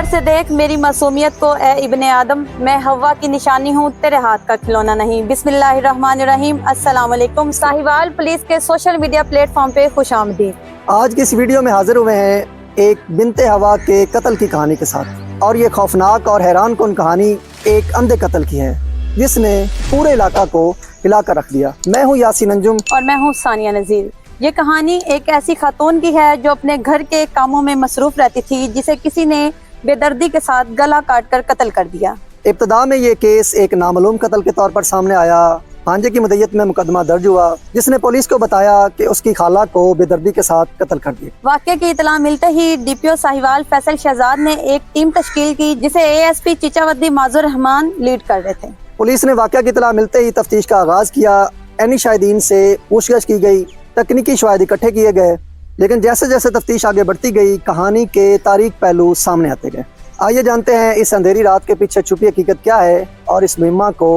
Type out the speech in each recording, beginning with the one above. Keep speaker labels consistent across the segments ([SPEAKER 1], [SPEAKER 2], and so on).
[SPEAKER 1] से देख मेरी मासूमियत को ए इब्ने आदम, मैं हवा की निशानी हूँ, तेरे हाथ का खिलौना नहीं। बिस्मिल्लाहिर्रहमानिर्रहीम। अस्सलाम वालेकुम। साहिवाल पुलिस के सोशल मीडिया प्लेटफॉर्म पे खुशामदीद।
[SPEAKER 2] आज की इस वीडियो में हाजिर हुए हैं एक बिन्ते हवा के कत्ल की कहानी के साथ, और ये खौफनाक और हैरान कुन कहानी एक अंधे कत्ल की है जिसने पूरे इलाका को हिला कर रख दिया। मैं हूँ यासीन अंजुम
[SPEAKER 1] और मैं हूँ सानिया नज़ीर। ये कहानी एक ऐसी खातून की है जो अपने घर के कामों में मसरूफ रहती थी, जिसे किसी ने बेदर्दी के साथ गला काट कर कत्ल कर दिया।
[SPEAKER 2] इब्तदा में ये केस एक नामालूम कत्ल के तौर पर सामने आया। भांजे की मदय्यत में मुकदमा दर्ज हुआ, जिसने पुलिस को बताया कि उसकी खाला को बेदर्दी के साथ कत्ल कर दिया।
[SPEAKER 1] वाक़े की इतला मिलते ही DPO साहिवाल फैसल शहजाद ने एक टीम तश्कील की, जिसे ASP चिचावदी माजुर रहमान लीड कर रहे थे।
[SPEAKER 2] पुलिस ने वाक़या की इतला मिलते ही तफ्तीश का आगाज किया। एनी शाहिदीन से पूछगछ की गई, तकनीकी शवाहिद इकट्ठे किए गए, लेकिन जैसे जैसे तफ्तीश आगे बढ़ती गई कहानी के तारीख पहलू सामने आते गए। आइए जानते हैं इस अंधेरी रात के पीछे छुपी हकीकत क्या है और इस मुहिम्मा को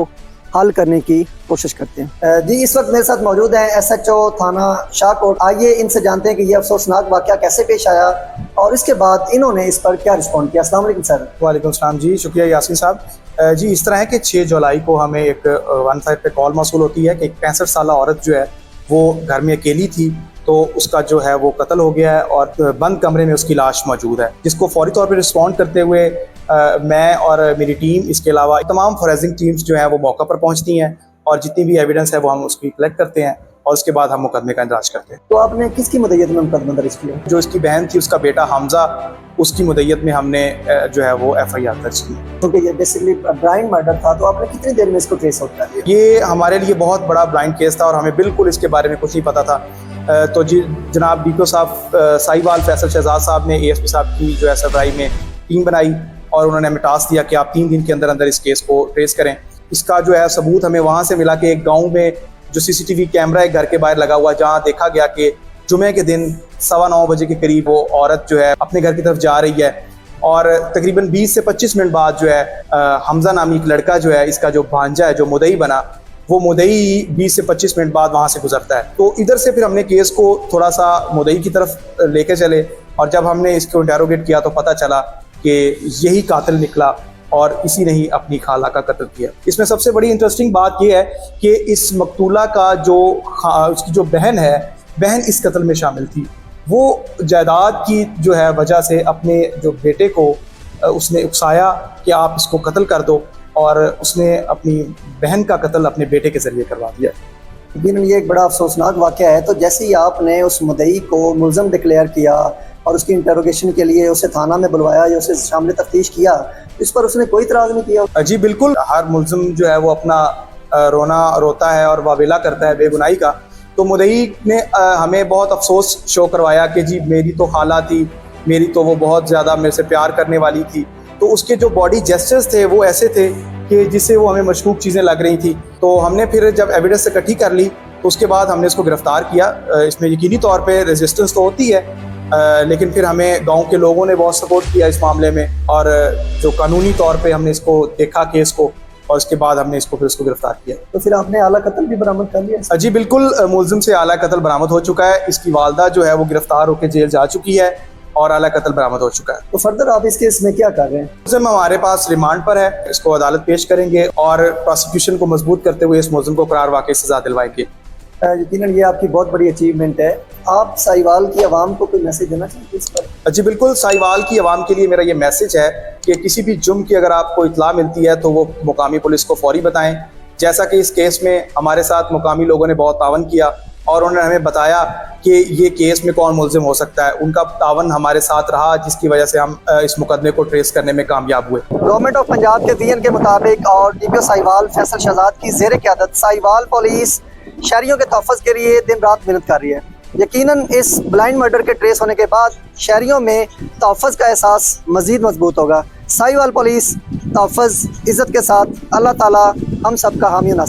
[SPEAKER 2] हल करने की कोशिश करते हैं। जी, इस वक्त मेरे साथ मौजूद हैं SHO थाना शाहकोट। आइए इनसे जानते हैं कि यह अफसोसनाक वाक़या कैसे पेश आया और इसके बाद इन्होंने इस पर क्या रिस्पॉन्ड किया। अस्सलाम वालेकुम सर।
[SPEAKER 3] वालेकुम सलाम जी, शुक्रिया यासीन साहब। जी, इस तरह है कि 6 जुलाई को हमें एक 15 पे कॉल मौसूल होती है कि एक 65 साल औरत जो है वो घर में अकेली थी, तो उसका जो है वो कत्ल हो गया है और बंद कमरे में उसकी लाश मौजूद है, जिसको फौरी तौर पर रिस्पॉन्ड करते हुए मैं और मेरी टीम, इसके अलावा तमाम फॉरेंसिक टीम्स जो हैं वो मौका पर पहुंचती हैं और जितनी भी एविडेंस है वो हम उसकी कलेक्ट करते हैं और उसके बाद हम मुकदमे का इंदराज करते हैं।
[SPEAKER 2] तो आपने किसकी मदय्यत में मुकदमा दर्ज किया?
[SPEAKER 3] जो इसकी बहन थी, उसका बेटा हमजा, उसकी मदय्यत में हमने जो है वो FIR दर्ज की।
[SPEAKER 2] क्योंकि ये बेसिकली ब्लाइंड मर्डर था, तो आपने कितनी देर में इसको ट्रेस होता है?
[SPEAKER 3] ये हमारे लिए बहुत बड़ा ब्लाइंड केस था और हमें बिल्कुल इसके बारे में कुछ नहीं पता था। तो जी जनाब DPO साहब साहिवाल फैसल शहजाद साहब ने ASP साहब की जो है सरबराही में टीम बनाई और उन्होंने हमें टास्क दिया कि आप 3 दिन के अंदर अंदर इस केस को ट्रेस करें। इसका जो है सबूत हमें वहाँ से मिला कि एक गाँव में जो CCTV कैमरा एक घर के बाहर लगा हुआ, जहाँ देखा गया कि जुमे के दिन 9:15 बजे के करीब वो औरत जो है अपने घर की तरफ जा रही है और तकरीबन 20 से 25 मिनट बाद जो है हमजा नामी एक लड़का जो है, इसका जो भांजा है, जो मुदई बना, वो मुदई 20 से 25 मिनट बाद वहाँ से गुजरता है। तो इधर से फिर हमने केस को थोड़ा सा मुदई की तरफ लेके चले और जब हमने इसको इंटेरोगेट किया तो पता चला कि यही कातिल निकला और इसी ने ही अपनी खाला का कत्ल किया। इसमें सबसे बड़ी इंटरेस्टिंग बात यह है कि इस मकतूला का जो उसकी जो बहन है, बहन इस कत्ल में शामिल थी। वो जायदाद की जो है वजह से अपने जो बेटे को उसने उकसाया कि आप इसको कत्ल कर दो और उसने अपनी बहन का कत्ल अपने बेटे के जरिए करवा दिया।
[SPEAKER 2] लेकिन ये एक बड़ा अफसोसनाक वाक़या है। तो जैसे ही आपने उस मुद्दई को मुल्ज़म डिक्लेयर किया और उसकी इंटरोगेशन के लिए उसे थाना में बुलवाया या उसे शामिल तफ्तीश किया, इस पर उसने कोई इतराज़ नहीं किया?
[SPEAKER 3] जी बिल्कुल, हर मुल्ज़िम जो है वो अपना रोना रोता है और वावेला करता है बेगुनाही का। तो मुद्दई ने हमें बहुत अफसोस शो करवाया कि जी मेरी तो खाला थी, मेरी तो वो बहुत ज़्यादा मेरे से प्यार करने वाली थी। तो उसके जो बॉडी जेस्चर्स थे वो ऐसे थे कि जिससे वो हमें मशकूक चीज़ें लग रही थी। तो हमने फिर जब एविडेंस इकट्ठी कर ली तो उसके बाद हमने इसको गिरफ्तार किया। इसमें यकीनी तौर पे रेजिस्टेंस तो होती है, लेकिन फिर हमें गांव के लोगों ने बहुत सपोर्ट किया इस मामले में और जो कानूनी तौर पे हमने इसको देखा केस को और उसके बाद हमने इसको गिरफ्तार किया।
[SPEAKER 2] तो फिर आपने आला कत्ल भी बरामद कर लिया?
[SPEAKER 3] जी बिल्कुल, मुल्ज़िम से आला कत्ल बरामद हो चुका है। इसकी वालदा जो है वो गिरफ्तार होकर जेल जा चुकी है और आला कत्ल बरामद हो चुका है।
[SPEAKER 2] तो फर्दर आप इस केस में क्या कर रहे हैं?
[SPEAKER 3] मुल्ज़िम हमारे पास रिमांड पर है, इसको अदालत पेश करेंगे और प्रोसिक्यूशन को मजबूत करते हुए इस मुल्ज़िम को करार वाक़ई सज़ा दिलवाएंगे।
[SPEAKER 2] यकीनन ये आपकी बहुत बड़ी अचीवमेंट है। आप साहिवाल की आवाम को कोई मैसेज देना चाहते हैं इस पर?
[SPEAKER 3] जी बिल्कुल, साहिवाल की आवाम के लिए मेरा ये मैसेज है कि किसी भी जुर्म की अगर आपको इत्तला मिलती है तो वो मुकामी पुलिस को फौरी बताएं। जैसा कि इस केस में हमारे साथ मुकामी लोगों ने बहुत तावन किया और उन्होंने हमें बताया कि ये केस में कौन मुल्ज़िम हो सकता है। उनका तावन हमारे साथ रहा, जिसकी वजह से हम इस मुकदमे को ट्रेस करने में कामयाब हुए।
[SPEAKER 2] गवर्नमेंट ऑफ पंजाब के DN के मुताबिक और DPO साहिवाल फैसल शहजाद की ज़ेर क़यादत साहिवाल पुलिस शहरियों के तहफ़्फ़ुज़ के लिए दिन रात मेहनत कर रही है। यकीनन इस ब्लाइंड मर्डर के ट्रेस होने के बाद शहरियों में तहफ़्फ़ुज़ का एहसास मज़ीद मजबूत होगा। साहिवाल पुलिस तहफ़्फ़ुज़ इज़्ज़त के साथ, अल्लाह ताला हम सब का हामी नासिर।